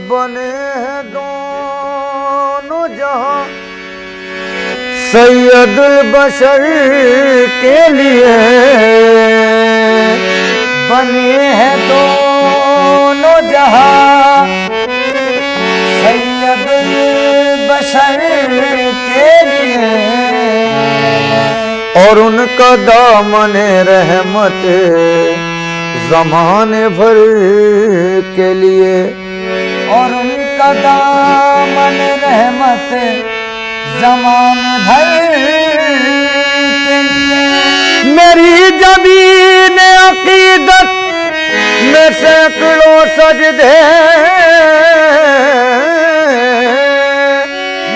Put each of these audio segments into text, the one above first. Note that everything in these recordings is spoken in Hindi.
बने हैं दोनों जहां सैयदुल बशर के लिए, बने हैं दोनों जहां सैयदुल बशर के लिए, और उनका दामन रहमत ज़माने भर के लिए, और उनका दामन रहमत ज़माने भर के लिए। मेरी ज़मीन अक़ीदत में सैकड़ों सजदे,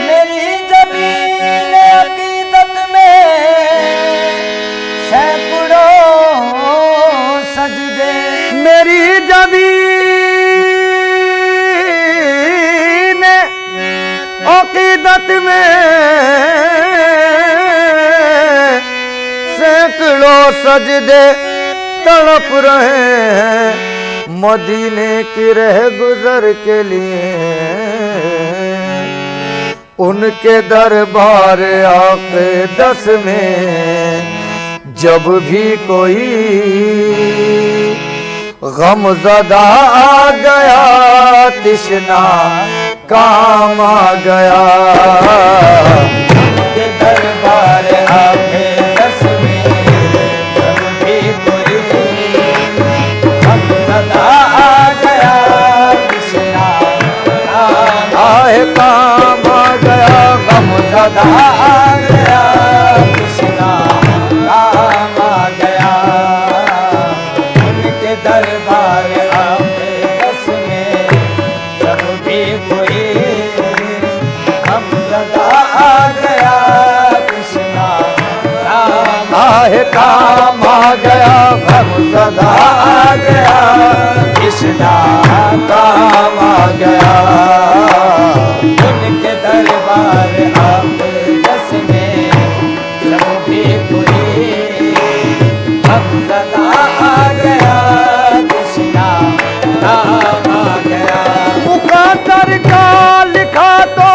मेरी ज़मीन अक़ीदत में सैकड़ों सजदे, मेरी ज़मीन अक़ीदत में सैकड़ों सजदे तड़प रहे हैं मदीने की रह गुजर के लिए। उनके दरबार आक़िदत में जब भी कोई गमज़दा आ गया, तिश्ना काम आ गया। उनके दरबार आक़िदत में जब भी कोई गमज़दा आ गया, तिश्ना काम आ गया, गमज़दा आ गया, तिश्ना काम आ गया। उनके दरबार आक़िदत में जब भी कोई गमज़दा आ गया, कृष्णा काम आ गया, गमज़दा आ गया, कृष्णा काम आ गया। उनके दरबार आक़िदत में जब भी कोई गमज़दा आ गया, कृष्णा काम आ गया। मुक़द्दर का लिखा तो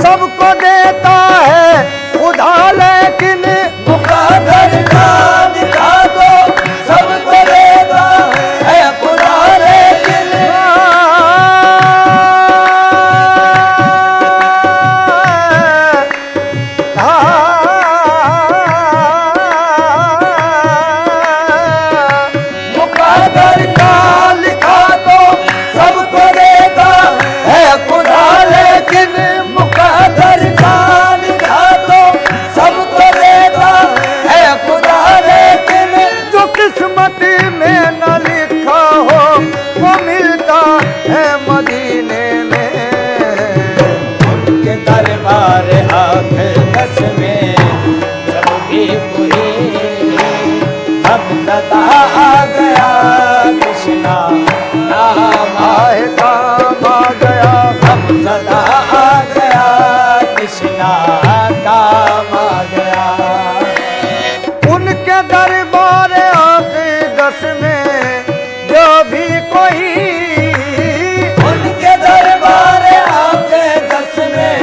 सबको देता है खुदा, लेकिन मुक़द्दर का लिखा तो सबको देता है खुदा, लेकिन मुक़द्दर का लिखा तो सबको देता है खुदा, लेकिन मुक़द्दर का लिखा तो सबको देता है खुदा, लेकिन जो किस्मत में न लिखा हो वो मिलता है मदीने में। उनके दरबार आक़िदत में जब भी कोई गमज़दा आ गया, कृष्णा काम आ गया, गमज़दा आ गया, कृष्णा काम आ गया। उनके दरबार आक़िदत में जो भी कोई, उनके दरबार आक़िदत में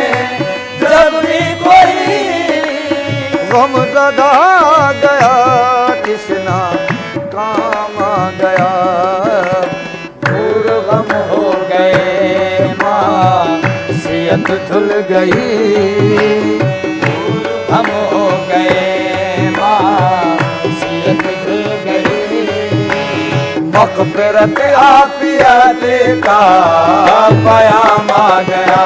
जब भी कोई गमज़दा आ गया, कृष्णा काम आ गया। दूर गम हो गए मासियत धुल गई, दूर गम हो गए मासियत धुल गई, मग़फ़िरत आफ़ियत का पयाम आ गया।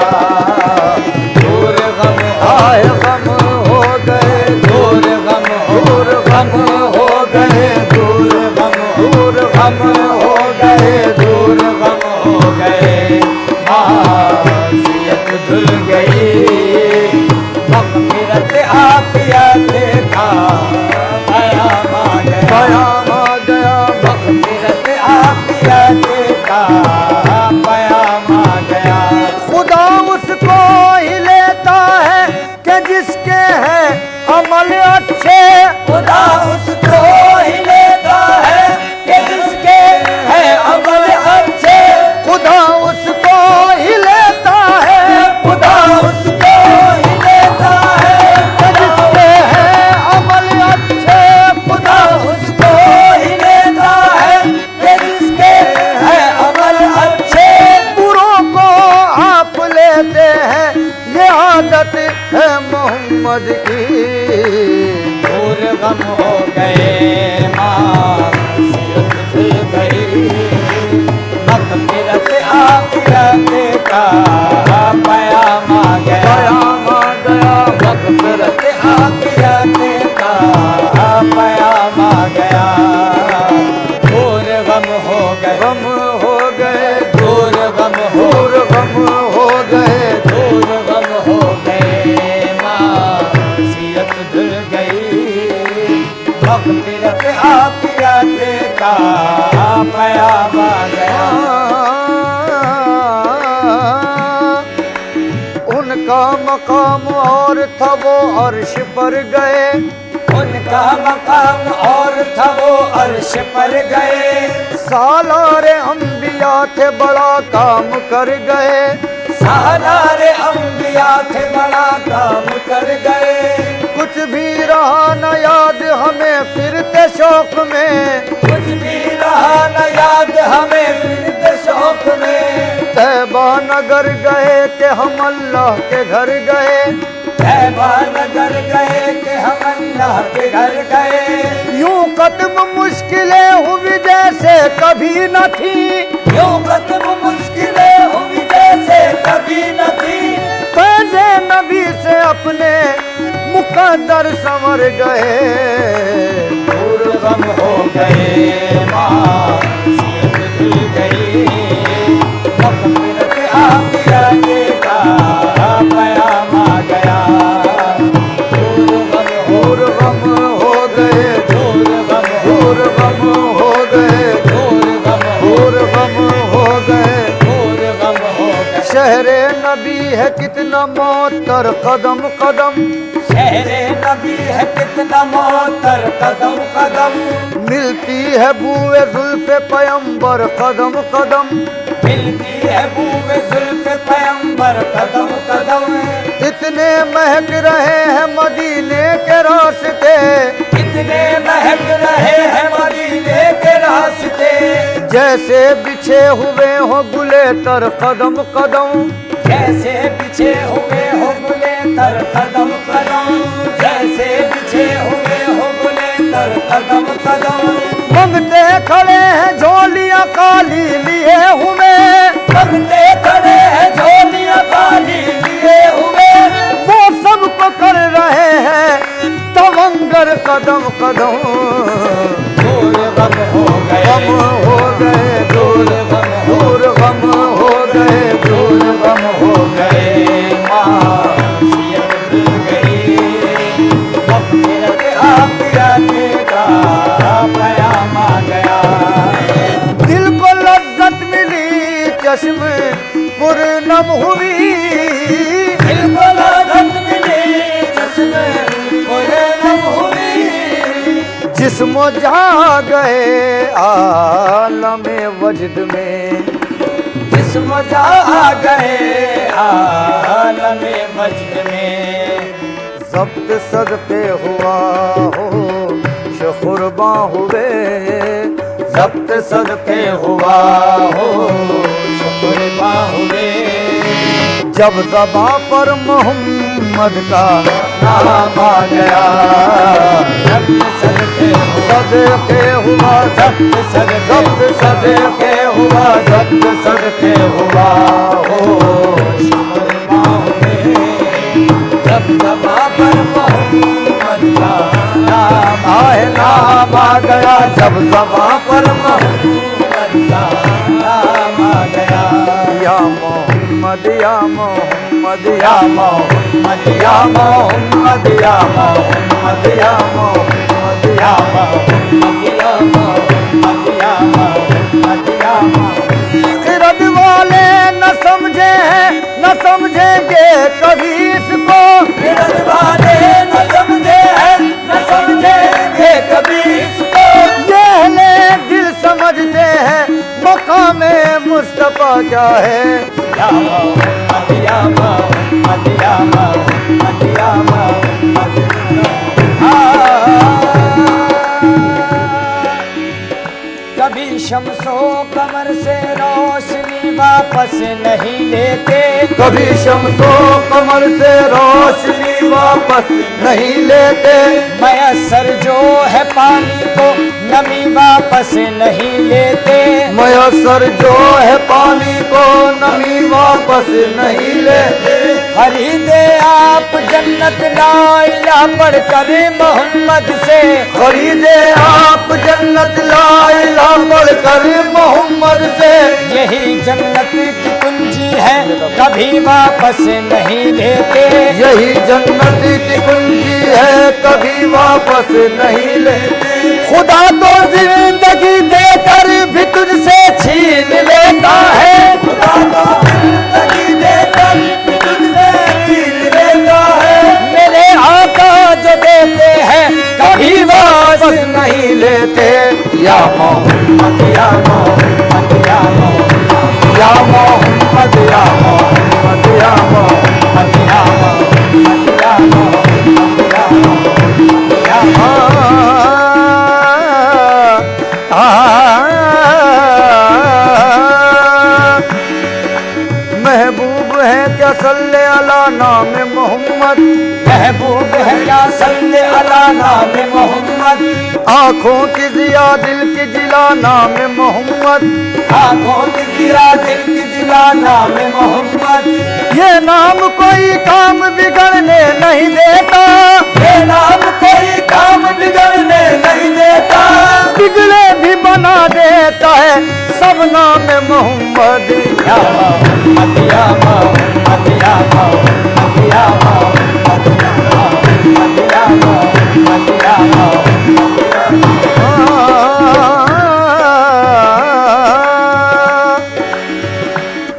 दूर गम आए गम हो गए, दूर गम हो मगफिरत आफियत का पयामा गया। उनका मकाम और था वो अर्श पर गए, उनका मकाम और था वो अर्श पर गए। सालारे अंबिया थे बड़ा काम कर गए, सालारे अंबिया थे बड़ा काम कर गए। कुछ भी रहा न याद हमें फिरते शौक में, कुछ भी रहा न याद हमें फिरते शौक में। तैबा नगर गए कि हम अल्लाह के घर गए, तैबा नगर गए कि हम अल्लाह के घर गए। यूं कदम मुश्किलें हुई जैसे कभी न थी, यूं कदम मुश्किलें हुई जैसे कभी न थी। पहले नबी से अपने मुकद्दर संवर गए, दूर गम हो गए माँ सीत धुल गई। मगफिरत आफियत का पयामा गया। दूर गम हो गए, दूर गम हो दूर गम हो गए, दूर गम हो दूर गम हो गए। दूर गम हो गए। शहरे नबी है कितना मोतर कदम कदम, शहरे नबी है कितना मोतर कदम कदम। मिलती है बूए जुल्फे पयंबर कदम कदम, मिलती है बूवे जुल्फ़े पैगंबर कदम कदम। इतने महक रहे हैं मदीने के रास्ते, कितने महक रहे हैं मदीने के रास्ते। जैसे बिछे हुए हो गुले तर कदम कदम, जैसे बिछे हुए हो गुले तर कदम कदम। जैसे बिछे हुए हो गुले तर कदम कदम। मंगते खड़े हैं झोलियां काली लिए हुए, मंगते खड़े हैं झोलियां काली लिए हुए। वो सबको कर रहे हैं तवंगर कदम कदम। दूर गम हो गए, गम हो गए, दूर गम हो दूर गम हो गए, दूर गम हो गए। माँ सीयत भूल गई। मगफिरत आफियत का पयामा गया। दिल को लज्जत मिली चश्म पुरनम हुई, दिल को लज्जत मिली चश्मे पुरनम हुई। जिस्म जा गए आलमे वजद में, जिस्म जा गए आलमे मजद में। जब्त सदके हुआ हो शुकुरबा हुए, जब्त सदके हुआ हो शुक्र हुए। जब ज़बां पर मोहम्मद का नाम आ गया। जब्त सदके हुआ, सदके हुआ, जब्त सदके, जब्त सदके हुआ, जब्त सदके हुआ हो शुक्र हुए। जब ज़बां पर मोहम्मद का नाम आए नाम आ गया, जब ज़बां पर मोहम्मद का नाम आ गया। या मोहम्मद या मोहम्मद या मोहम्मद या मोहम्मद या मोहम्मद या मोहम्मद या मोहम्मद या मोहम्मद या मोहम्मद या मोहम्मद। खिरद वाले न समझे हैं न समझेंगे कभी इसको, खिरद वाले न समझे हैं न समझेंगे कभी इसको। ये अहले दिल समझते हैं मकामे मुस्तफा क्या है। या मोहम्मद या मोहम्मद या मोहम्मद या मोहम्मद। कभी शम्सो कमर से रोशनी वापस नहीं लेते। कभी शम्सो कमर से रोशनी वापस नहीं लेते, मयसर जो है पानी को नमी वापस नहीं लेते। मयसर जो है पानी को नमी वापस नहीं लेते। खरीदे आप जन्नत ला इलाहा पढ़कर मोहम्मद से। खरीदे आप जन्नत ला इलाहा पढ़कर मोहम्मद से। यही जन्नत की कुंजी है कभी वापस नहीं लेते। यही जन्नती की कुंजी है कभी वापस नहीं लेते। खुदा तो जिंदगी देकर भी तुझसे छीन लेता है। खुदा तो जिंदगी देकर भी तुझसे छीन लेता है। मेरे आका जो देते हैं कभी वापस नहीं लेते। या मोहम्मद या मोहम्मद या मोहम्मद या मोहम्मद या मोहम्मद या मोहम्मद या मोहम्मद या मोहम्मद या मोहम्मद महबूब है क्या सल्ले अला नाम मोहम्मद। महबूब है क्या सल्ले अला नाम मोहम्मद। आँखों की जिया दिल की जिला नाम मोहम्मद। आँखों की जिया दिल की जिला नाम मोहम्मद। ये नाम कोई काम बिगड़ने नहीं देता। ये नाम कोई काम बिगड़ने नहीं देता। बिगड़े भी बना देता है सब नाम मोहम्मद। या मोहम्मद या मोहम्मद या मोहम्मद या मोहम्मद या मोहम्मद या मोहम्मद।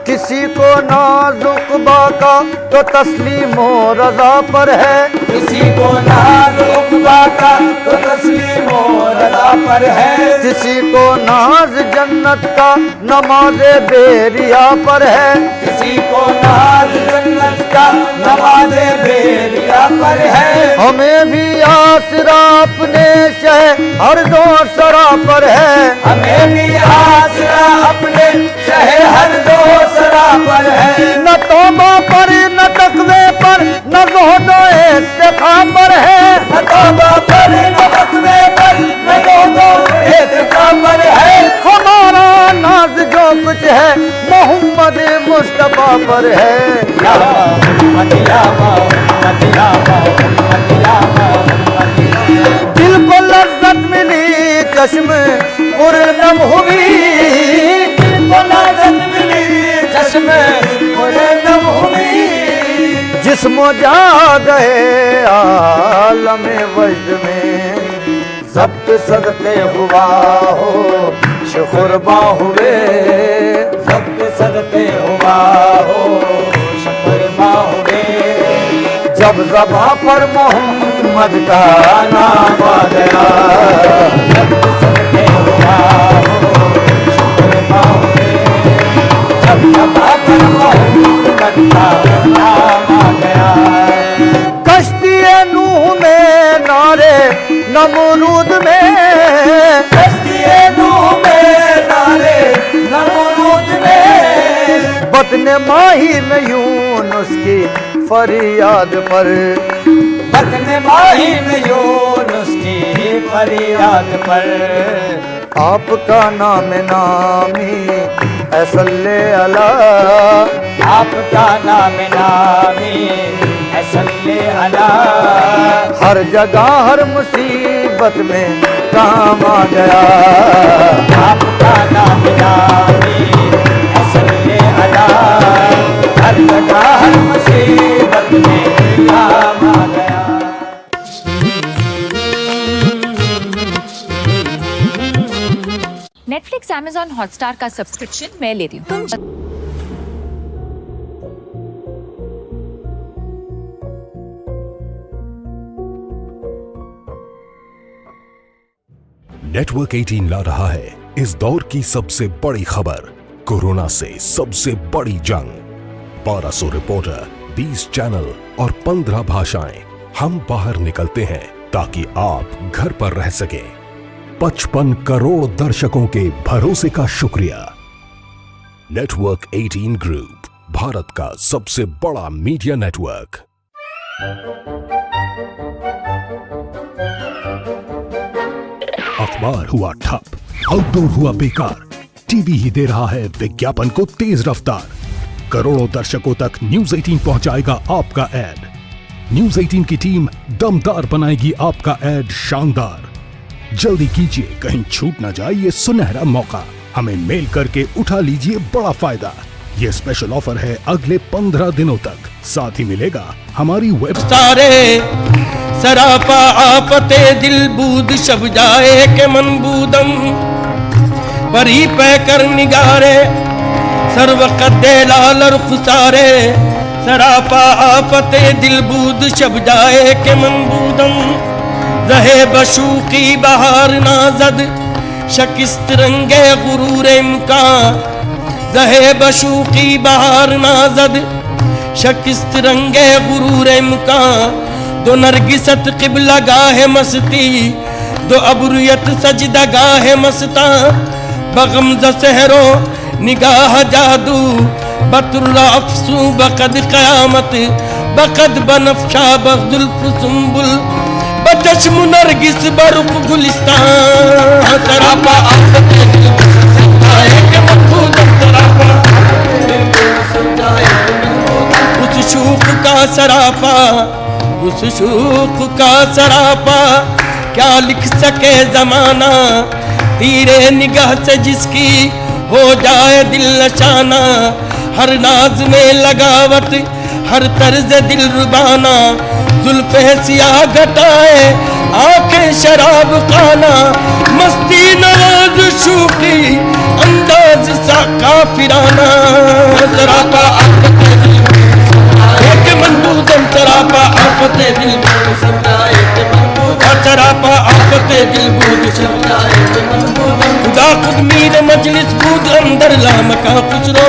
किसी को नाजुक बाका तो तस्लीमो रजा पर है। किसी को नाज उकबा का तो तस्लीमो रजा पर है। किसी को नाज जन्नत का नमाज बेरिया पर है। किसी को नाज जन्नत का नमाज बेरिया पर है। हमें भी आसरा अपने शह हर दो सरा पर है। हमें भी आसरा अपने शहर हर दो सरा पर है। न तौबा पर न तकवे पर न ज़ुहदो इत्तिक़ा पर है। न तौबा पर न तकवे पर न ज़ुहदो इत्तिक़ा पर है। हमारा नाज जो कुछ है मोहम्मद मुस्तफा पर है। या मोहम्मद या मोहम्मद या मोहम्मद या मोहम्मद। दिल को लज्जत मिली चश्म पुरनम हुई। दिल को लज्जत मिली चश्म पुरनम हुई। जिस्मो जा गए आलम वजद में जब्त सदते हुआ हो शुक्र हुए। जब्त सदते हुआ हो शुक्र हुए। जब ज़बां पर मोहम्मद का नाम आ गया। जब्त सदते हुआ हो शुक्र हुए। जब ज़बां पर मोहम्मद का नाम आ गया। कश्ती नूह में नारे नमरूद में। कश्ती नूह में नारे नमरूद में। बतन माही में यूनुस की फरियाद पर। बतन माही में यूनुस की फरियाद पर। आपका नाम नामी सल्ले अला। आपका नाम नामी सल्ले अला। हर जगह हर मुसीबत में काम आ गया। आपका नाम नामी सल्ले अला। हर जगह हर मुसीबत में काम आ गया। नेटफ्लिक्स, अमेज़न, हॉटस्टार का सब्सक्रिप्शन मैं लेती हूँ। तुम नेटवर्क 18 ला रहा है इस दौर की सबसे बड़ी खबर, कोरोना से सबसे बड़ी जंग। 1200 रिपोर्टर, 20 चैनल और 15 भाषाएं। हम बाहर निकलते हैं ताकि आप घर पर रह सकें। 55 करोड़ दर्शकों के भरोसे का शुक्रिया। नेटवर्क 18 ग्रुप, भारत का सबसे बड़ा मीडिया नेटवर्क। अखबार हुआ ठप, आउटडोर हुआ बेकार, टीवी ही दे रहा है विज्ञापन को तेज रफ्तार। करोड़ों दर्शकों तक न्यूज 18 पहुंचाएगा आपका ऐड। न्यूज 18 की टीम दमदार बनाएगी आपका ऐड शानदार। जल्दी कीजिए, कहीं छूट ना जाए ये सुनहरा मौका। हमें मेल करके उठा लीजिए बड़ा फायदा। ये स्पेशल ऑफर है अगले 15 दिनों तक। साथ ही मिलेगा हमारी वेब सारे सरापा आफते दिल बूद शब जाए के मन बूदम परी पै कर निगारे सर्व कद्दे लालर खुसारे सरापा आफते दिल बूद शब जाए के मन बूदम रहे बशूकी बहार नाजद शकिस्त रंगे गुरूर इम्कान रहे बशूकी बहार नाजद शकिस्त रंगे गुरूर इम्कान दो नरगिसत क़िबला गाहे मस्ती दो अबरुयत सजदा गाहे मस्ता बगमज़ सहरो निगाह जादू बतुर्रा अफसू बकद क़यामत बकद बनफ्शा बजुल्फ सुंबुल बचश्म नरगिस बरुख गुलिस्तान सरापा आफते दिल समझाए के मखूदम सरापा उस शूक का सरापा उस शूक का सरापा क्या लिख सके जमाना तीरे निगाह से जिसकी हो जाए दिल नशाना हर नाज में लगावट हर तर्ज दिल रुबाना जुल्फ़े सियाह घटाए आंखें शराब खाना मस्ती नवाज शूकी अंदाज सा काफिराना सरापा एक मनबूदम सरापा आफते दिल सरापा आफते दिल बूद खुदा खुद मीर मजलिस बूद अंदर लामका खुसरो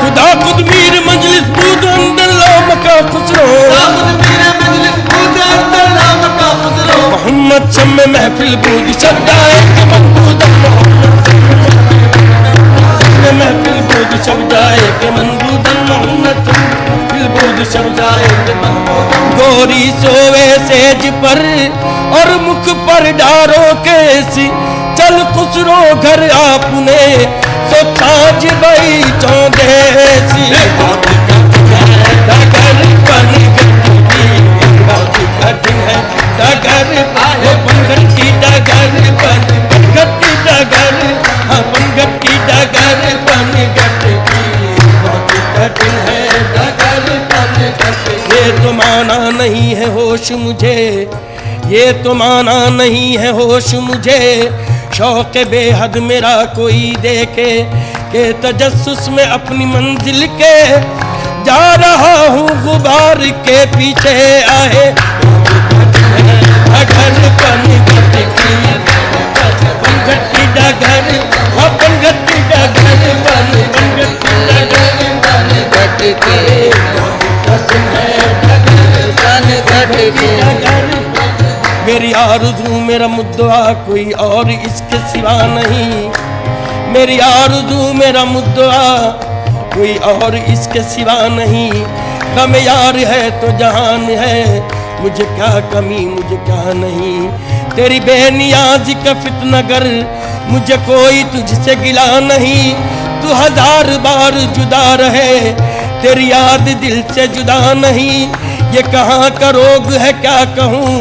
खुदा खुद मीर मजलिस बूद अंदर लामका खुसरो मोहम्मद शम्मे महफिल बूद शब्दाए के मनबूदम महफिल बूद शब्दाए के मनबूदम मोहम्मद महफिल बूद शब्दाए के मनबूदम गोरी सोवे सेज पर और मुख पर डारो केसी चल खुसरो घर आपने सो ताज बई चौदेसी डगर बन कठिन है डगर पंगत की डगर बन पंगत की डगर हाँ पंगत की डगर बन बहुत कठिन है डगर बन ये तो माना नहीं है होश मुझे ये तो माना नहीं है होश मुझे शौक़ बेहद मेरा कोई देखे के तजस्सुस में अपनी मंजिल के जा रहा हूँ गुबार के पीछे आए डगर पंगत की डगर पंगत की डगर पंगत की डगर मेरी आरज़ू मेरा मुद्दा कोई और इसके सिवा नहीं मेरी आरज़ू मेरा मुद्दा कोई और इसके सिवा नहीं गम यार है तो जहान है मुझे क्या कमी मुझे क्या नहीं तेरी बेनियाज़ी का फितनगर मुझे कोई तुझसे गिला नहीं तू हजार बार जुदा रहे तेरी याद दिल से जुदा नहीं ये कहाँ का रोग है क्या कहूँ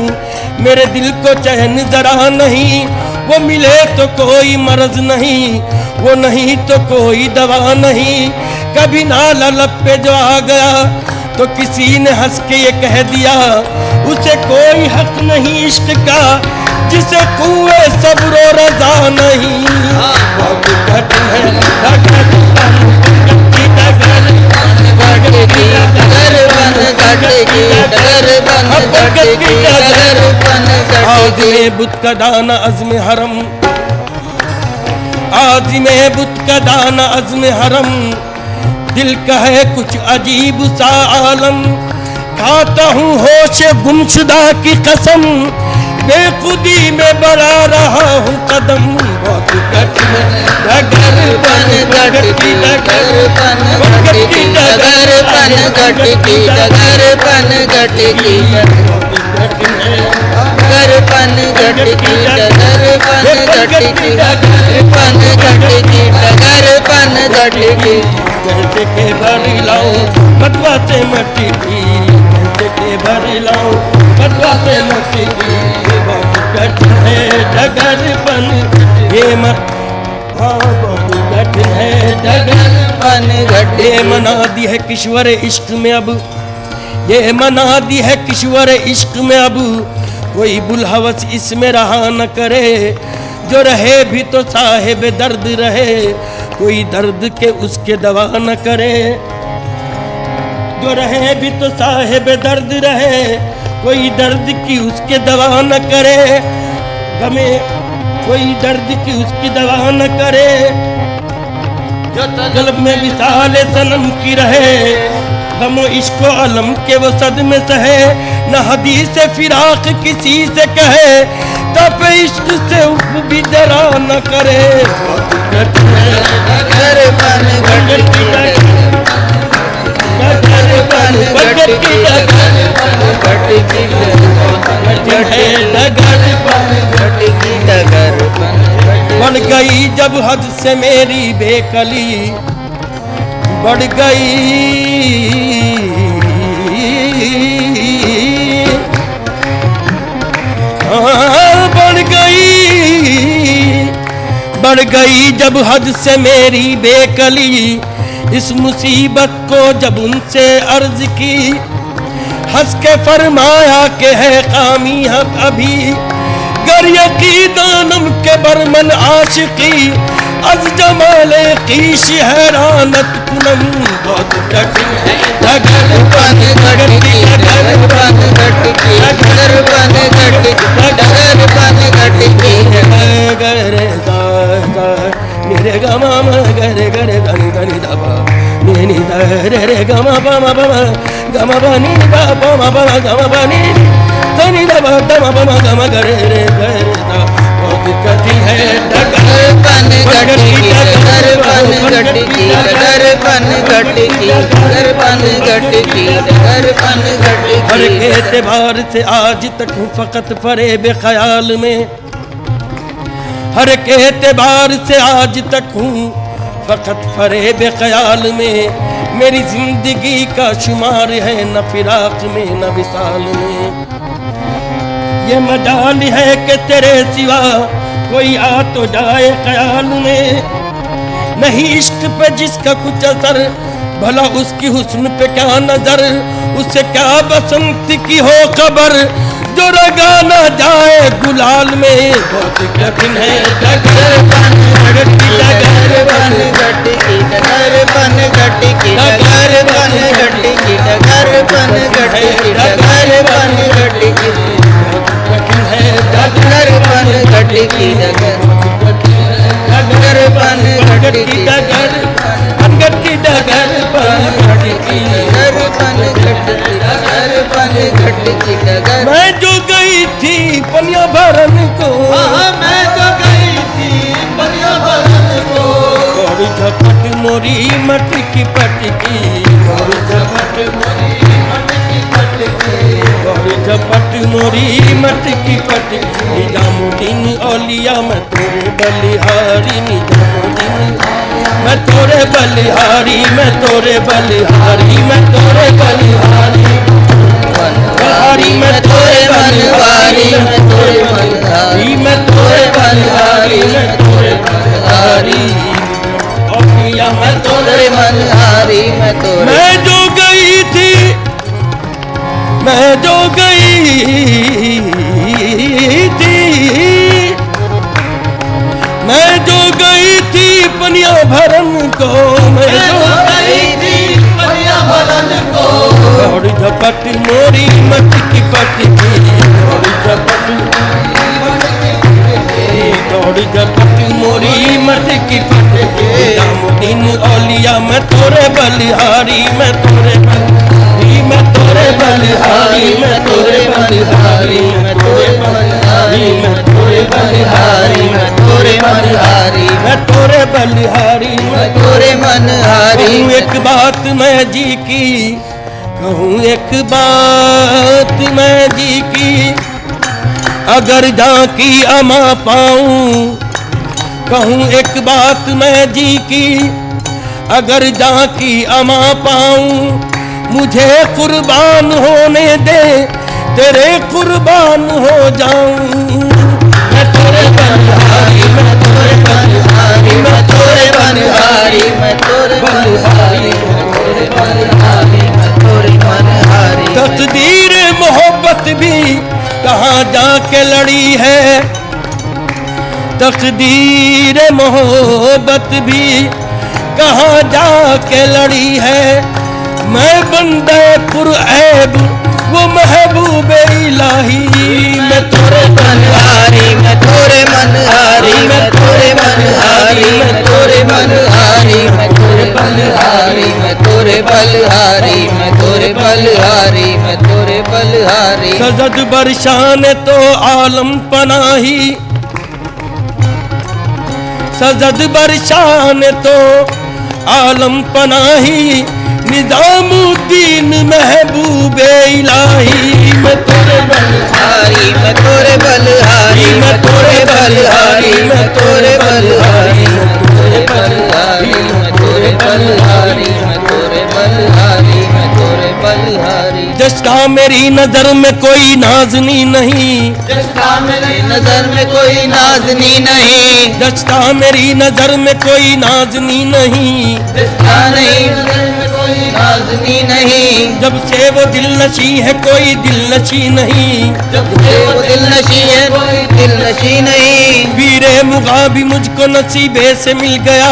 मेरे दिल को चैन जरा नहीं वो मिले तो कोई मर्ज नहीं वो नहीं तो कोई दवा नहीं कभी नाला लब पे जो आ गया तो किसी ने हंस के ये कह दिया उसे कोई हक नहीं इश्क का जिसे कुए सब्र रजा नहीं बहुत कठिन है आज़िमे बुत का दाना अज़्म हरम आज़िमे बुत का दाना अज़्म हरम दिल का है कुछ अजीब सा आलम खाता हूँ होश गुमशुदा की कसम बेखुदी में बढ़ा रहा हूँ कदम बहुत कठिन डगर बन डगर की डगर बन की डगर बन गट की डगर बन गट की डगर बन गट की डगर बन गट की डगर बन गट की डगर बन गट की कैसे के भरी लाऊं मटवा से मट्टी की कैसे के भरी लाऊं मटवा से मट्टी की बहुत कठिन है डगर बन ये मत डगर बन घट ये मना दी है किश्वर इश्क में अब, ये मना दी है किश्वर इश्क में अब, कोई बुलहवस इसमें रहा न करे। जो रहे भी तो साहिब दर्द रहे, कोई दर्द के उसके दवा न करे। जो रहे भी तो साहिब दर्द रहे, कोई दर्द की उसके दवा न करे। गमे कोई दर्द की उसकी दवा न करे। जो तलब में विसाल सनम की रहे, गमो इश्को अलम के वो सदमे सहे। न हदीस फिराक किसी से कहे, तब इश्क से उफ भी जरा न करे। डगर बन घट की डगर बन घट की डगर बन घट की डगर बन घट की डगर बढ़ गई जब हद से मेरी बेकली, बढ़ गई बढ़ गई जब हद से मेरी बेकली। इस मुसीबत को जब उनसे अर्ज की, हंस के फरमाया के है कामी हम अभी। गर यकी दानम के बरमन आशिकी, अज जमाले कीश हैरानत कुनम। बहुत कठिन है डगर बन घट की डगर बन घट की डगर बन घट की डगर बन घट की गरे गा मेरे गमा गरे गरे गनि गनि दबा मेनी रे रे गमा बमा बमा गमा बनी दा बमा बमा गमा बनी तनी दबा दमा बमा गमा गरे रे गरे दा। बहुत कठिन है डगर बन घट की डगर बन घट की डगर बन घट की डगर बन घट की डगर बन घट हर की एतबार से आज तक हूँ फकत फरेब ख्याल में। हर एक एतबार से आज तक हूँ फकत फरेब ख्याल में। मेरी जिंदगी का शुमार है न फिराक में न विसाल में। ये मजाल है कि तेरे सिवा कोई आ तो जाए ख्याल में। नहीं इश्क पे जिसका कुछ असर, भला उसकी हुस्न पे क्या नजर। उसे क्या बसंत की हो खबर, जो रगा ना जाए गुलाल में। बहुत कठिन है डगर बन घट की डगर बन घट की डगर बन घट की डगर बन घट की डगर बन घट की डगर बन घट की कठिन है डगर बन घट की डगर बन घट की डगर अंगत की डगर बन घट की डगर बन घट की डगर बन घट की डगर। मैं जो गई थी पनिया भरन को, मैं तो गई थी बनिया भरन को। और झपट मोरी मटकी पटकी, और झपट मोरी मटकी पटकी, और झपट मोरी मटकी पटकी। निजामुद्दीन औलिया मैं तोरे बलिहारी, निजामुद्दीन मैं तोरे बलिहारी, मैं तोरे बलिहारी, मैं तोरे बलिहारी। बनहारी मैं तोरे बनहारी, मैं तोरे बनहारी, मैं तोरे बनहारी, मैं तोरे बनहारी। औलिया मैं तोरे बनहारी, मैं तोरे। मैं जो गई थी, मैं जो गई थी, मैं जो गई थी पनिया भरन को। मैं जो गई थी बनिया भरन को। और झपट मोरी मटकी पटकी, और झपट दौड़ झपट मोरी मटकी पटकी। निजामुद्दीन औलिया मैं तोरे बलिहारी, मैं तोरे बलिहारी, मैं तोरे बलिहारी, मैं तोरे बलिहारी, मैं तोरे बलिहारी, मैं तोरे बलिहारी, मैं तोरे मनहारी, मैं तोरे बलिहारी, मैं तोरे मनहारी। कहूँ एक बात मैं जी की, कहूँ एक बात मैं जी की, अगर झांकी अमा पाऊं। कहूँ एक बात मैं जी की, अगर झांकी अमा पाऊं। मुझे कुर्बान होने दे, तेरे कुर्बान हो जाऊं। मैं तोरे बलिहारी, मैं तोरे बलिहारी, मैं तोरे बनहारी, मैं बलहारी, मैं तोरे बलहारी, मैं तोरे मनहारी। तकदीर मोहब्बत भी कहाँ जाके लड़ी है, तकदीर मोहब्बत भी कहाँ जाके लड़ी है। मैं बंदे पुरऐब वो महबूब इलाही, मैं तोरे मनहारी, मैं तोरे मनहारी, मैं तोरे मनहारी, मैं तोरे मनहारी, मैं तोरे बलहारी, मैं तोरे बलहारी, मैं तोरे बलहारी, मैं तोरे बलहारी। सजद बरशान तो आलम पनाही, सजद बरशान तो आलम पनाही। निजामुद्दीन महबूब इलाही, मैं तोरे बलहारी, मैं तोरे बलहारी, मैं तोरे बलहारी, मैं तोरे बलहारी, मैं तोरे बलहारी, मैं तोरे बलहारी, मैं तोरे बलहारी, मैं तोरे बलहारी। जश्ता मेरी नजर में कोई नाजनी नहीं, जश्ता मेरी नजर में कोई नाजनी नहीं, जश्ता मेरी नजर में कोई नाजनी नहीं। जश्ता नहीं नजर में कोई नाजनी नहीं। जब से वो दिल नशी है कोई दिल नशी नहीं, जब से वो दिल नशी है कोई दिल नशी नहीं। वीरे मुगाबी मुझको नसीबे से मिल गया,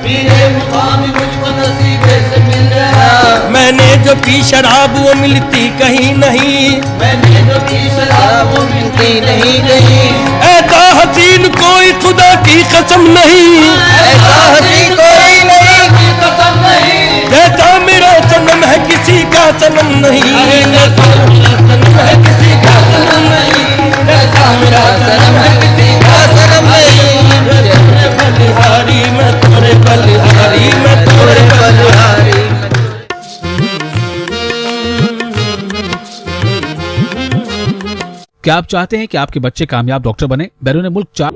वीरे मुकामी मुझको नसीबे से मिल गया। मैंने जो पी शराब वो मिलती कहीं नहीं, मैंने जो पी शराब वो मिलती नहीं कहीं। ऐसा हसीन कोई खुदा की कसम नहीं, ऐसा हसी कोई नहीं की कसम नहीं। जैसा मेरा सनम है किसी का सनम नहीं, जैसा मेरा सनम है किसी का सनम नहीं, जैसा मेरा सनम है किसी का सनम नहीं। बलिहारी मैं तोरे बलिहारी, मैं तोरे बलहारी। क्या आप चाहते हैं कि आपके बच्चे कामयाब डॉक्टर बने? बैरून मुल्क 4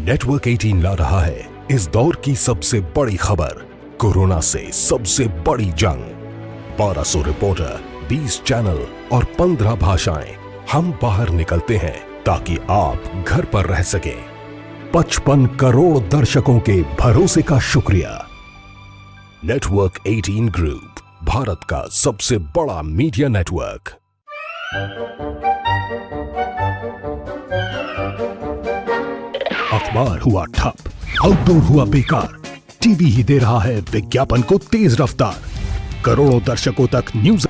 नेटवर्क 18 ला रहा है इस दौर की सबसे बड़ी खबर, कोरोना से सबसे बड़ी जंग। 1200 रिपोर्टर, 20 चैनल और 15 भाषाएं। हम बाहर निकलते हैं ताकि आप घर पर रह सकें। 55 करोड़ दर्शकों के भरोसे का शुक्रिया। नेटवर्क 18 ग्रुप, भारत का सबसे बड़ा मीडिया नेटवर्क। अखबार हुआ ठप, आउटडोर हुआ बेकार, टीवी ही दे रहा है विज्ञापन को तेज रफ्तार। करोड़ों दर्शकों तक न्यूज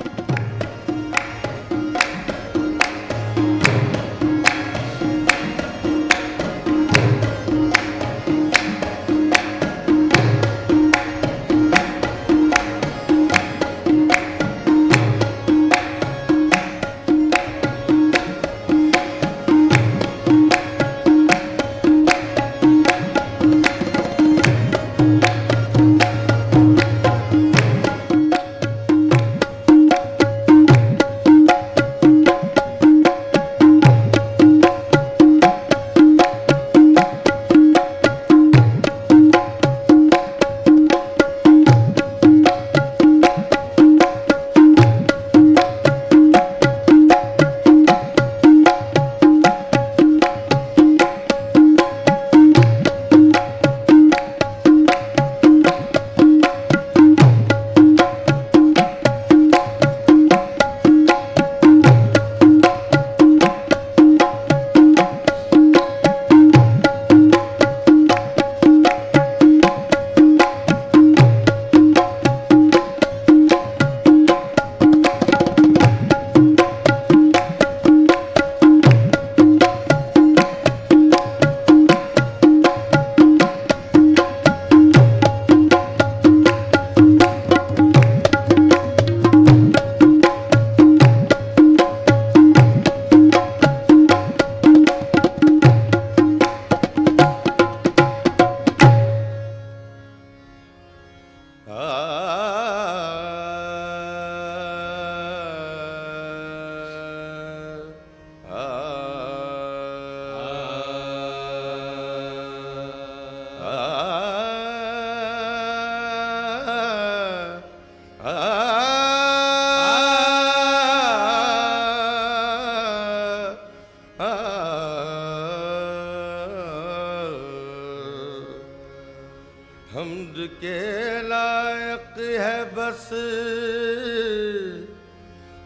हम्द के लायक है बस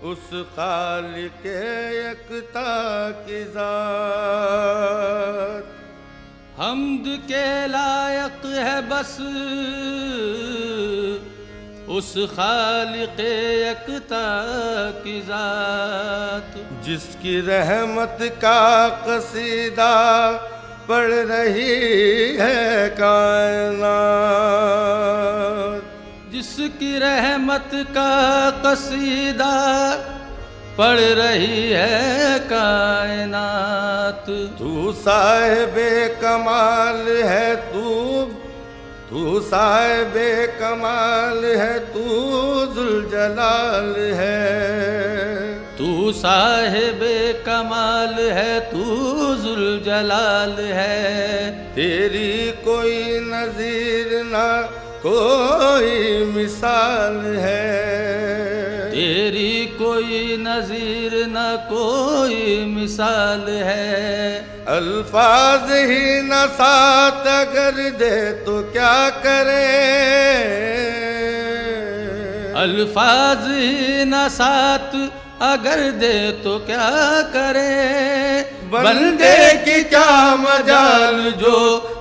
उस खालिक यकता की ज़ात। हम्द के लायक है बस उस खालिक यकता की ज़ात, जिसकी रहमत का कसीदा पढ़ रही है कायनात। जिसकी रहमत का कसीदा पढ़ रही है कायनात। तू साहिबे कमाल है, तू साहिबे कमाल है, तू जुलजलाल है। तू साहिबे कमाल है, तू जुलजलाल है। तेरी कोई नज़ीर ना कोई मिसाल है। तेरी कोई नज़ीर न कोई मिसाल है। अल्फाज ही न साथ अगर दे तो क्या करे। अल्फाज ही न साथ अगर दे तो क्या करे। बंदे की क्या मजाल जो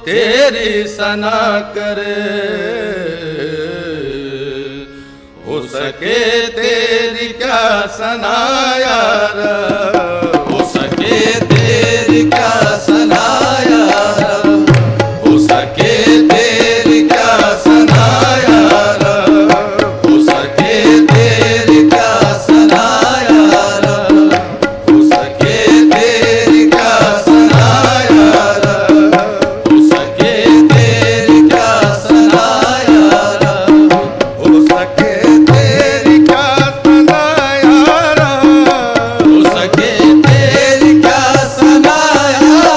तेरी सना करे। हो सके तेरी क्या सना यार, हो सके तेरी क्या सना यार, हो सके तेरी क्या सना यार, हो सके तेरी क्या सना यार, हो सके तेरी क्या सना यार, हो सके तेरी क्या सना यार, हो सके तेरी क्या सना यार, हो सके तेरी क्या सना यार,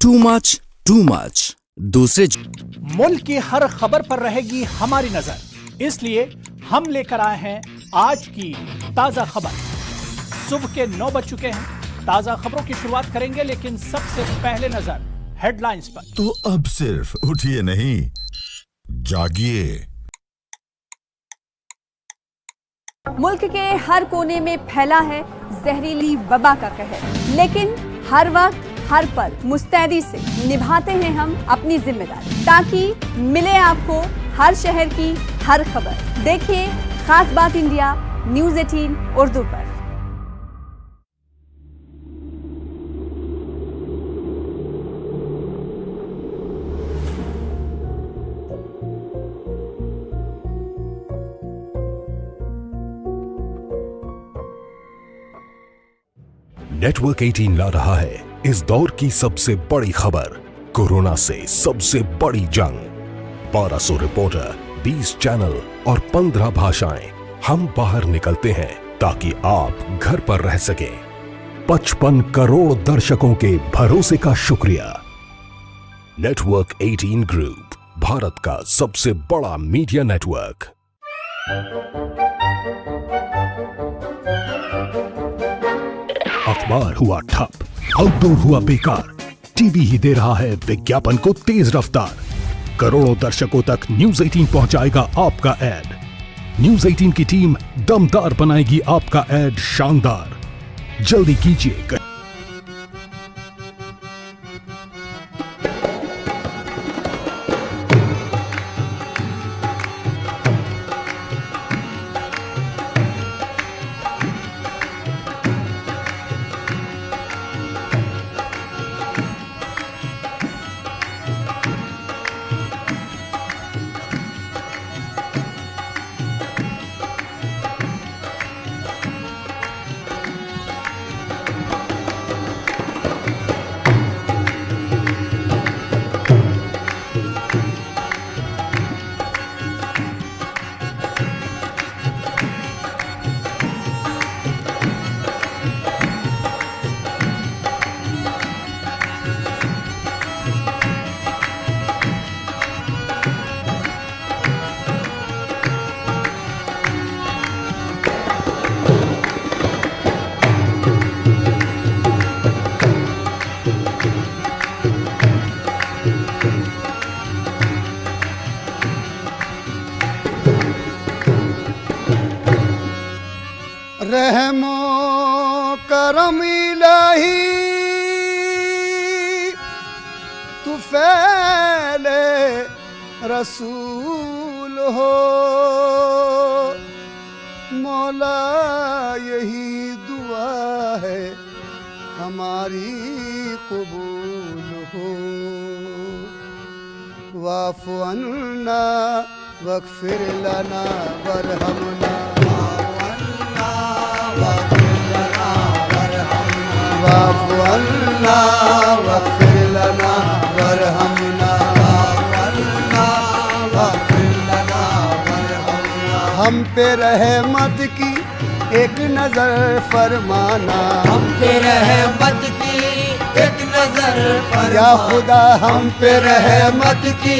टू मच दूसरे मुल्क की हर खबर पर रहेगी हमारी नजर, इसलिए हम लेकर आए हैं आज की ताजा खबर। सुबह के 9 बज चुके हैं। ताजा खबरों की शुरुआत करेंगे, लेकिन सबसे पहले नजर हेडलाइंस पर। तो अब सिर्फ उठिए नहीं, जागिए। मुल्क के हर कोने में फैला है जहरीली वबा का कहर, लेकिन हर वक्त हर पल मुस्तैदी से निभाते हैं हम अपनी जिम्मेदारी, ताकि मिले आपको हर शहर की हर खबर। देखिए खास बात इंडिया न्यूज़ 18 उर्दू पर। नेटवर्क 18 ला रहा है इस दौर की सबसे बड़ी खबर, कोरोना से सबसे बड़ी जंग। 1200 रिपोर्टर, 20 चैनल और 15 भाषाएं। हम बाहर निकलते हैं ताकि आप घर पर रह सकें। 55 करोड़ दर्शकों के भरोसे का शुक्रिया। नेटवर्क 18 ग्रुप, भारत का सबसे बड़ा मीडिया नेटवर्क। अखबार हुआ ठप, आउटडोर हुआ बेकार, टीवी ही दे रहा है विज्ञापन को तेज रफ्तार। करोड़ों दर्शकों तक न्यूज़ 18 पहुंचाएगा आपका ऐड। न्यूज़ 18 की टीम दमदार बनाएगी आपका ऐड शानदार। जल्दी कीजिए। रहमो करम इलाही तू फैले रसूल हो, मौला यही दुआ है हमारी कबूल हो। वाफ़ु अन्ना वग़फ़िर लना वरहमना, वाफ़ु अन्ना वग़फ़िर लना वरहमना, हम पे रहमत की एक नजर फरमाना, हम पे रहमत की एक नजर फरमाना, या खुदा हम पे रहमत की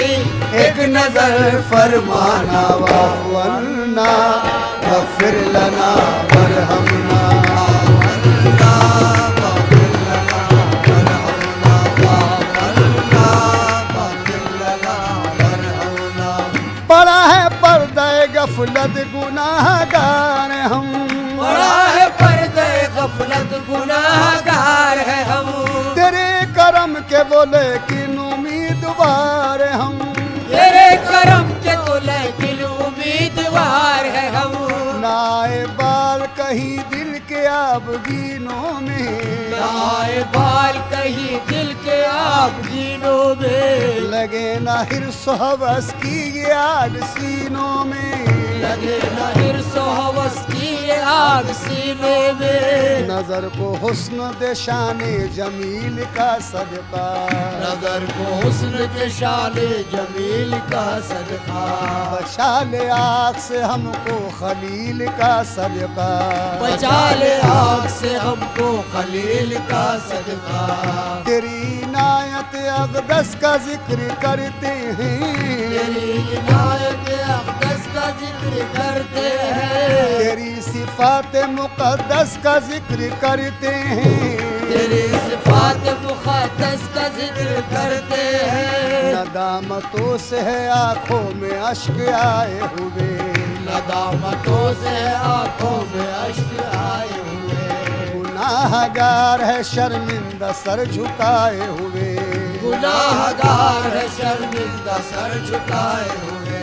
एक नजर फरमाना। वाफ़ु अन्ना वग़फ़िर लना वरहमना, पड़ा है पर्दे गफलत गुनाहगार हम, पड़ा है पर्दे गफलत गुनाहगार है हम। तेरे करम के बोले किन उम्मीदवार हम, तेरे करम के बोले किन उम्मीदवार है हम। नाए बाल कहीं दिल के आबगीनों में, नाए बाल कहीं दिल के आबगीनों में, लगे ना हिर्स हवस की आग सीनों में, लगे ना हिर्स हवस की आग सीनों में। नजर को हुस्न दे शाने जमील का सदका, नजर को हुस्न दे शाने जमील का सदका। बचा ले आग से हमको खलील का सदका, बचा ले आग से हमको खलील का सदका। तेरी इनायत अक़दस का जिक्र करते हैं, तेरी इनायत अक़दस का जिक्र करते हैं, तेरी सिफ़ात मुक़द्दस का जिक्र करते हैं, तेरी सिफ़ात मुक़द्दस का जिक्र करते हैं। नदामतों से है आँखों में अश्क आए हुए, नदामतों से आँखों में अश्क आए हुए, गुनाहगार है शर्मिंदा सर झुकाए हुए, गुनाहगार है शर्मिंदा सर झुकाए हुए,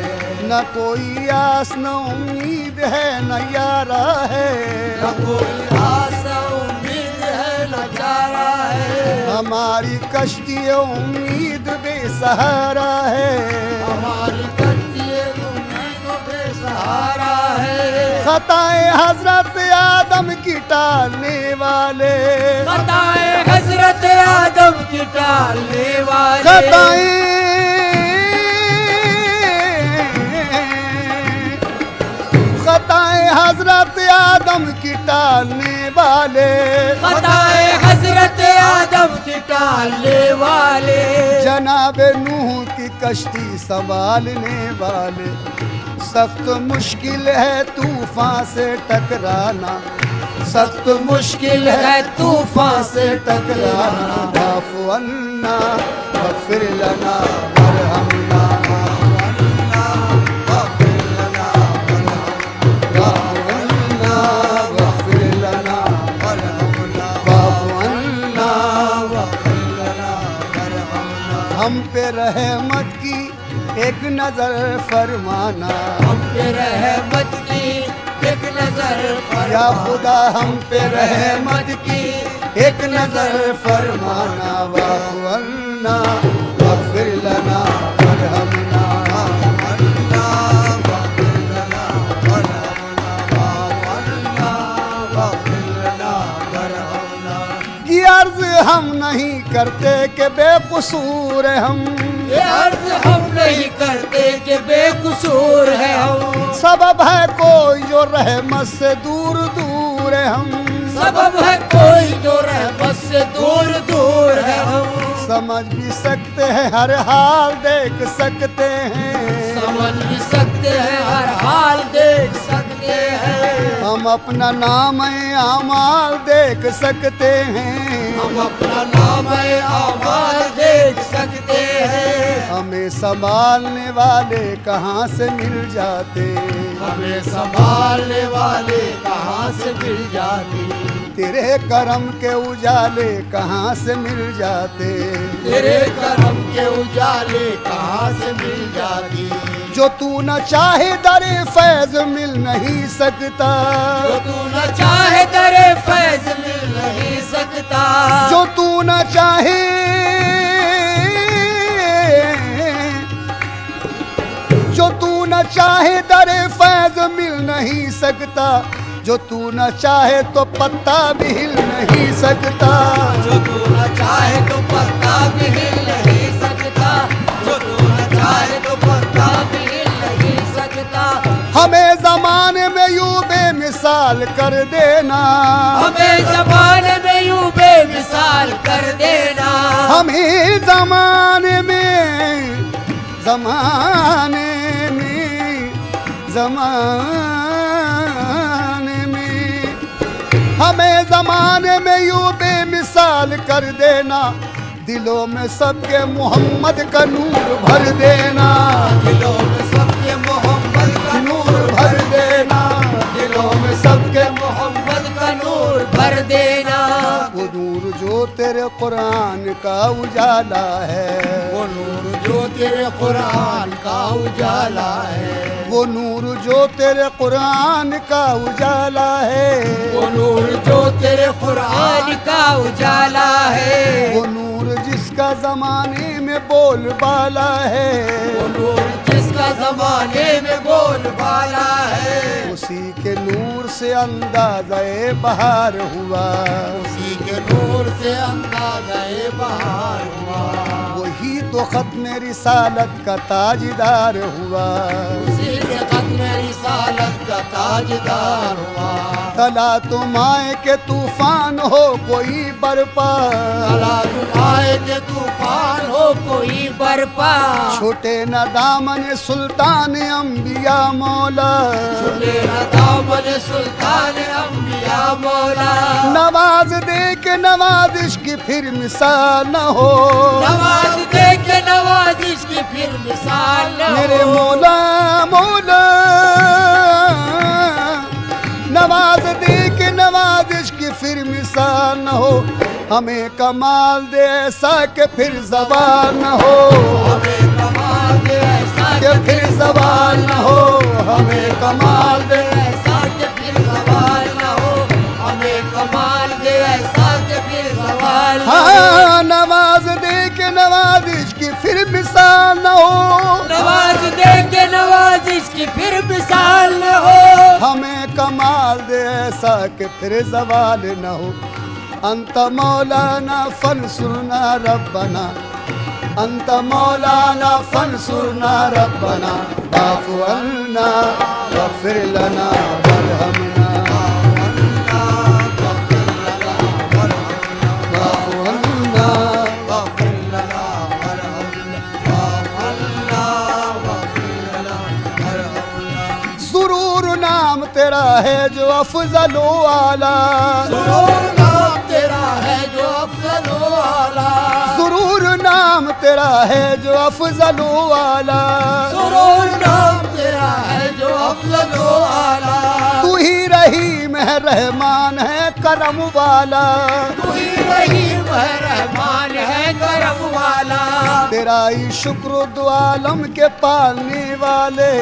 न कोई आस न उम्मीद है न यारा है, न कोई आस न उम्मीद है न चारा है, हमारी कश्ती उम्मीद बेसहारा है, हमारी कश्ती उम्मीद बेसहारा है। खताए हजरत आदम की टालने वाले, खताए हजरत आदम की टालने वाले, खताए हजरत आदम की टालने वाले, खताए हजरत आदम की टालने वाले, जनाब नूह की कश्ती संभालने वाले, सख्त मुश्किल है तूफान से टकराना, सख्त मुश्किल है तूफान से टकराना, वाफ़ु अन्ना वग़फ़िर लना वरहमना, वाफ़िर लना वाफ़ु अन्ना वग़फ़िर लना वरहमना, वाफ़ु अन्ना वग़फ़िर लना वरहमना। हम पे रहमत की एक नजर फरमाना, हम पे रहमत की एक नजर या खुदा हम पे रहमत की एक नजर फरमाना, वाफ़ु अन्ना वग़फ़िर लना वरहमना, वाफ़ु अन्ना वग़फ़िर लना वरहमना, वाफ़ु अन्ना वग़फ़िर लना वरहमना। ये अर्ज़ हम नहीं करते कि बेकसूर हम, ये अर्ज हम नहीं करते कि बेकसूर है हम, सबब है कोई जो रहमत से दूर दूर है हम, सबब है कोई जो रहमत से दूर दूर है हम, समझ भी सकते हैं हर हाल देख सकते हैं, समझ भी सकते हैं हर हाल देख सकते हैं, हम अपना नाम आमाल देख सकते हैं, हम अपना नाम आमाल देख सकते हैं, हमें संभालने वाले कहाँ से मिल जाते, हमें संभालने वाले कहाँ से मिल जाते, तेरे करम के उजाले कहाँ से मिल जाते, तेरे करम के उजाले कहाँ से मिल जाती, जो तू न चाहे दरे फैज मिल नहीं सकता, जो तू न चाहे दरे फैज मिल नहीं सकता, जो तू न चाहे, जो तू न चाहे दरे फैज मिल नहीं सकता, जो तू न चाहे तो पत्ता भी हिल नहीं सकता, जो तू न चाहे तो पत्ता भी हिल नहीं सकता, जो तू न चाहे तो पत्ता भी हिल नहीं सकता, हमें ज़माने में यूं बेमिसाल कर देना, हमें ज़माने में यूं बेमिसाल कर देना, हमें ज़माने में हमें ज़माने में यूं बेमिसाल कर देना, दिलों में सबके मोहम्मद का नूर भर देना, दिलों में सबके मोहम्मद का नूर भर देना, दिलों में सबके मोहम्मद का नूर भर देना, वो नूर जो तेरे कुरान का उजाला है, वो नूर जो तेरे कुरान का उजाला है, वो नूर जो तेरे कुरान का उजाला है, वो नूर जो तेरे कुरान का उजाला है, वो नूर जिसका ज़माने में बोलबाला है, वो नूर जिसका ज़माने में बोलबाला है, उसी के नूर से अंदाज़े बहार हुआ, उसी के नूर से अंदाज़े बहार हुआ, वही तो खत्म रिसालत का ताजदार हुआ, उसी से खत्म रिसालत का ताजदार हुआ, तला तुम आए के तूफान हो कोई बरपा, तला तुम आए के तूफान हर पार छोटे न दामन सुल्तान अंबिया मौला, छूटे न दामन सुल्तान अंबिया मौला। नवाज दे के नवाजिश की फिर मिसाल न हो, नवाज दे के नवाजिश की फिर मिसाल न हो। मेरे मौला मौला, नवाज दे के नवाजिश की फिर मिसाल न हो, हमें कमाल दे ऐसा के फिर ज़वाल न हो, हमें कमाल दे ऐसा के फिर ज़वाल न हो, हमें कमाल दे ऐसा के फिर ज़वाल न हो, हमें कमाल दे ऐसा के फिर ज़वाल न हो। हाँ, नवाज दे के नवाजिश की फिर मिसाल न हो, नवाज दे के नवाजिश की फिर मिसाल न हो। हमें कमाल दे ऐसा के फिर ज़वाल न हो। अंत मौलाना फनसुरना रब्बना, अंत मौलाना फनसुरना रब्बना, वाफ़ु अन्ना वग़फ़िर लना वरहमना, वाफ़ु अन्ना वग़फ़िर लना वरहमना। सुरूर नाम तेरा है जो अफ़ज़ल व आला, सुरूर नाम तेरा है जो अफ़ज़ल व आला, सुरूर नाम तेरा है जो अफ़ज़ल व आला, सुरूर नाम तेरा है जो अफ़ज़ल व आला। तू ही रहीम है रहमान है करम वाला, तू ही रहीम है रहमान है करम वाला। तेरा ही शुक्र दो आलम के पालने वाले,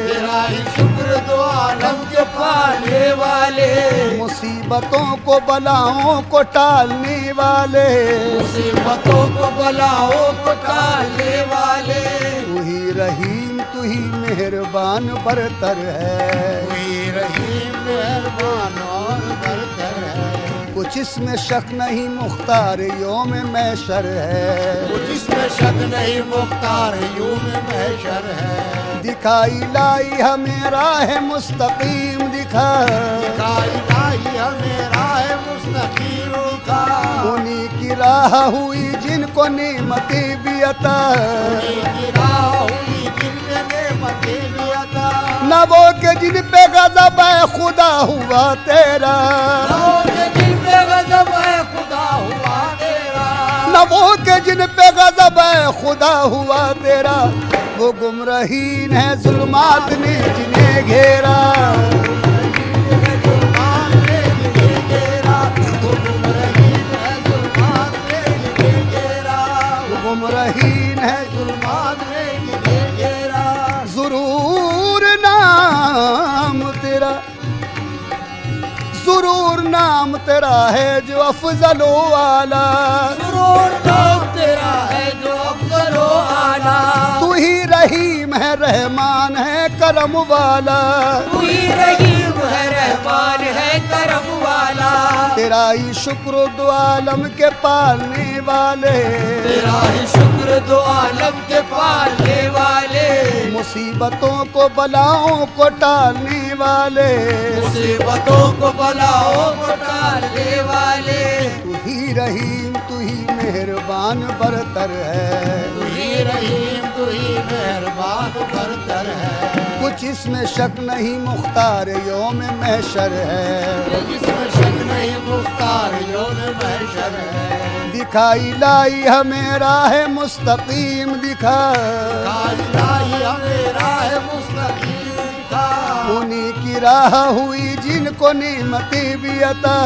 तेरा ही शुक्र दो आलम के पालने वाले। मुसीबतों को बलाओं को टालने वाले, मुसीबतों को बलाओं को टालने वाले। तू ही रहीम तू ही मेहरबान बरतर है, तू ही रहीम मेहरबान और बरतर है। कुछ इसमें शक नहीं मुख्तार योम महशर है, कुछ इसमें शक नहीं मुख्तार यूम महशर है। दिखाई लाई हमें राह मुस्तकीम दिखा, दिखाई लाई हमें राह मुस्तकीम दिखा। उन्हीं की राह हुई जिनको नेमतें भी अता, उन्हीं की राह हुई जिनमें नेमतें भी अता। न वो के जिन पे गज़ब है खुदा हुआ तेरा, न वो के जिन पे गज़ब है खुदा हुआ तेरा, न वो के जिन पे गज़ब है खुदा हुआ तेरा। वो गुमराहीन है जुल्मात ने जिन्हें घेरा, गुमराहीन है जुल्मात ने घेरा। ज़ुरूर नाम तेरा, ज़ुरूर नाम तेरा है जो अफ़ज़ल व आला, सुरूर नाम तेरा है जो अफ़ज़ल व आला। तू ही रहीम है रहमान है करम वाला, तू ही रहीम है रहमान है करम वाला। तेरा ही शुक्र दो आलम के पालने वाले, तेरा ही शुक्र दो आलम के पालने वाले। मुसीबतों को बलाओं को टालने वाले, मुसीबतों को बलाओं को टालने वाले। तू ही रहीम तू ही मेहरबान बरतर है, तू ही रहीम तू ही मेहरबान बरतर है। कुछ इसमें शक नहीं मुख्तार योम महशर है, जिसमें शक नहीं मुख्तार यौम महशर है। दिखाई लाई हमें राह मुस्तकीम दिखा, दिखाई लाई हमें राह मुस्तकीम दिखा। उन्हीं की राह हुई जिनको नेमतें भी अता,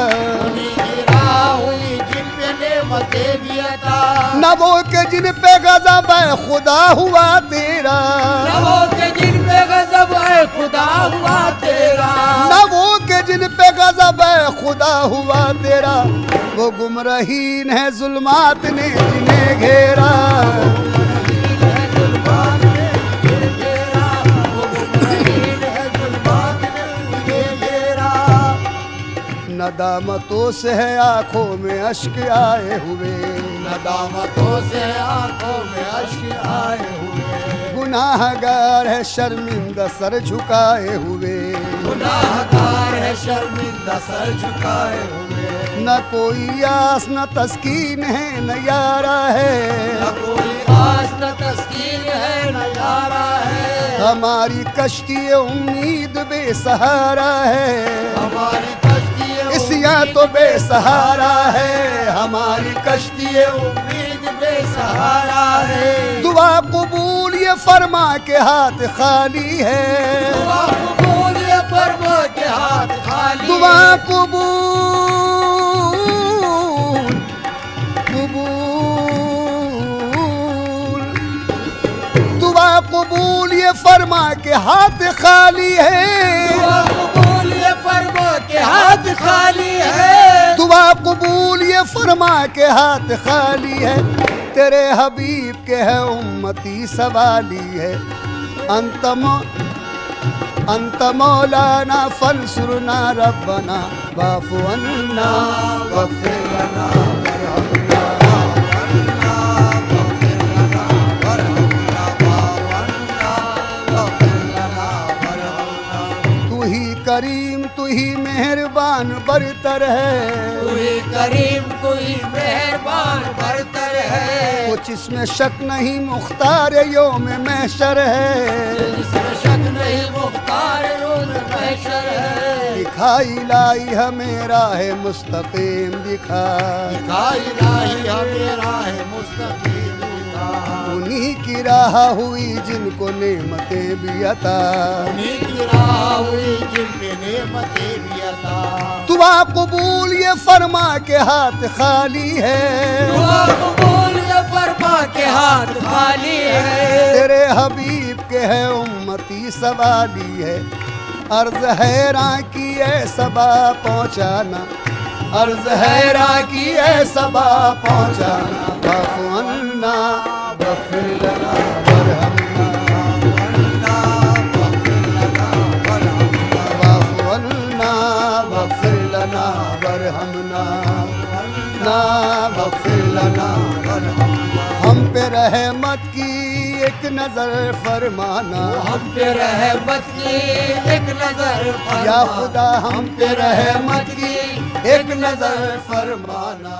उन्हीं की राह हुई जिन पे नेमतें भी अता। न वो के जिन पे गज़ब है खुदा हुआ तेरा, न वो के जिन पे गज़ब है खुदा हुआ तेरा, न वो के जिन पे गज़ब है खुदा हुआ तेरा। वो गुमराहीन है जुल्मात ने जिन्हें घेरा, नदामतों से है आंखों में अश्क आए हुए, नदामतों से आंखों में अश्क आए हुए। गुनाहगार है शर्मिंदा सर झुकाए हुए, गुनाहगार है शर्मिंदा सर झुकाए हुए। न कोई आस न तस्कीन है न यारा है, न कोई आस न तस्कीन हमारी कश्ती उम्मीद बेसहारा है, हमारी कश्ती इसिया तो बेसहारा है, हमारी कश्ती उम्मीद बेसहारा है। दुआ कबूल ये फरमा के हाथ खाली है, दुआ कबूल ये फरमा के हाथ खाली, दुआ कबूल कबूल, दुआ कबूल ये फरमा के हाथ खाली है, दुआ कबूल ये फरमा के हाथ खाली है, दुआ कबूल ये फरमा के हाथ खाली है। तेरे हबीब के है उम्मती सवाली है, अंत मौलाना फंसुरना रब्बना वाफ़ु अन्ना वग़फ़िर लना करीम तू ही मेहरबान बरतर है, तू ही करीम तू ही मेहरबान बरतर है, कुछ इसमें शक नहीं मुख्तार योम महशर है, इसमें शक नहीं मुख्तार योम महशर है। दिखाई लाई हमें राह मुस्तकीम दिखा, दिखाई लाई हमें राह मुस्तकीम दिखा, उन्हीं की राह हुई जिनको नेमतें भी अता, उन्हीं की राह हुई जिनपे नेमतें भी अता। दुआ कबूल ये फरमा के हाथ खाली है, दुआ कबूल ये फरमा के हाथ खाली है, तेरे हबीब के है उम्मती सवाली है। अर्ज हैरां की है सबा पहुँचाना, अर्ज हैरां की है सबा पहुँचाना, वाफ़ु अन्ना वग़फ़िर लना वरहमना, वाफ़ु अन्ना वग़फ़िर लना वरहमना, वग़फ़िर लना वरहमना। हम पे रहमत की एक नजर फरमाना, हम पे रहमत की एक नजर या खुदा हम पे रहमत की एक नजर फरमाना।